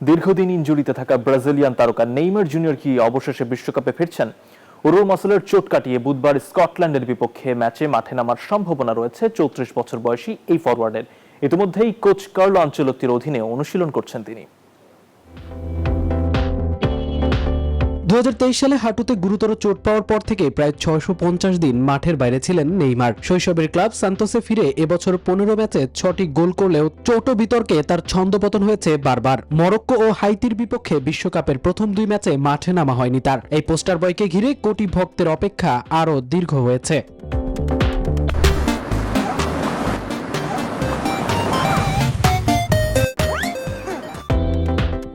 দীর্ঘদিন ইনজুরিতে থাকা ব্রাজিলিয়ান তারকা নেইমার জুনিয়র কি অবশেষে বিশ্বকাপে ফিরছেন? উরুর মাসলের চোট কাটিয়ে বুধবার স্কটল্যান্ডের বিপক্ষে ম্যাচে মাঠে নামার সম্ভাবনা রয়েছে 34 বছর বয়সী এই ফরওয়ার্ডের। ইতিমধ্যেই কোচ কার্লো আনচেলত্তির অধীনে অনুশীলন করছেন তিনি। 2023 সালে হাঁটুতে গুরুতর চোট পাওয়ার পর থেকে প্রায় 650 দিন মাঠের বাইরে ছিলেন নেইমার। শৈশবের ক্লাব সান্তোসে ফিরে এবছর 15 ম্যাচে 6টি গোল করলেও চোট বিতর্কে তার ছন্দপতন হয়েছে বারবার। মরক্কো ও হাইতির বিপক্ষে বিশ্বকাপের প্রথম 2 ম্যাচে মাঠে নামা হয়নি তার। এই পোস্টার বয়কে ঘিরে কোটি ভক্তের অপেক্ষা আরও দীর্ঘ হয়েছে।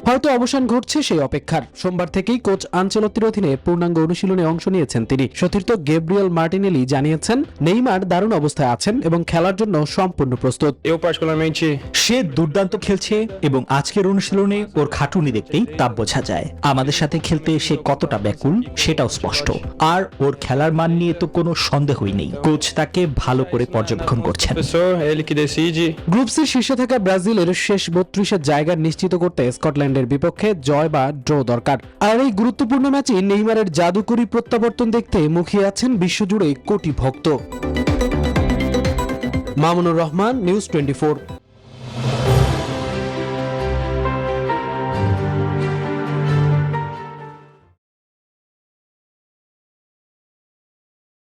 হয়তো অবসান ঘটছে সেই অপেক্ষার। সোমবার থেকেই কোচ আনচেলত্তির অধীনে পূর্ণাঙ্গ অনুশীলনে অংশ নিয়েছেন তিনি। সতীর্থ গ্যাব্রিয়েল মার্টিনেলি জানিয়েছেন, নেইমার দারুণ অবস্থায় আছেন এবং খেলার জন্য সম্পূর্ণ প্রস্তুত। সে দুর্দান্ত খেলছে এবং আজকের অনুশীলনে ওর খাটুনি দেখতেই তা বোঝা যায়। আমাদের সাথে খেলতে সে কতটা ব্যাকুল সেটাও স্পষ্ট। আর ওর খেলার মান নিয়ে তো কোনো সন্দেহই নেই। কোচ তাকে ভালো করে পর্যবেক্ষণ করছেন। গ্রুপ সির শীর্ষে থাকা ব্রাজিলের শেষ 32-এর জায়গা নিশ্চিত করতে স্কটল্যান্ডের বিপক্ষে জয় বা ড্র দরকার। আর এই গুরুত্বপূর্ণ ম্যাচে নেইমারের জাদুকরী প্রত্যাবর্তন দেখতে মুখিয়ে আছেন বিশ্বজুড়ে কোটি ভক্ত। মামুনুর রহমান, নিউজ 24।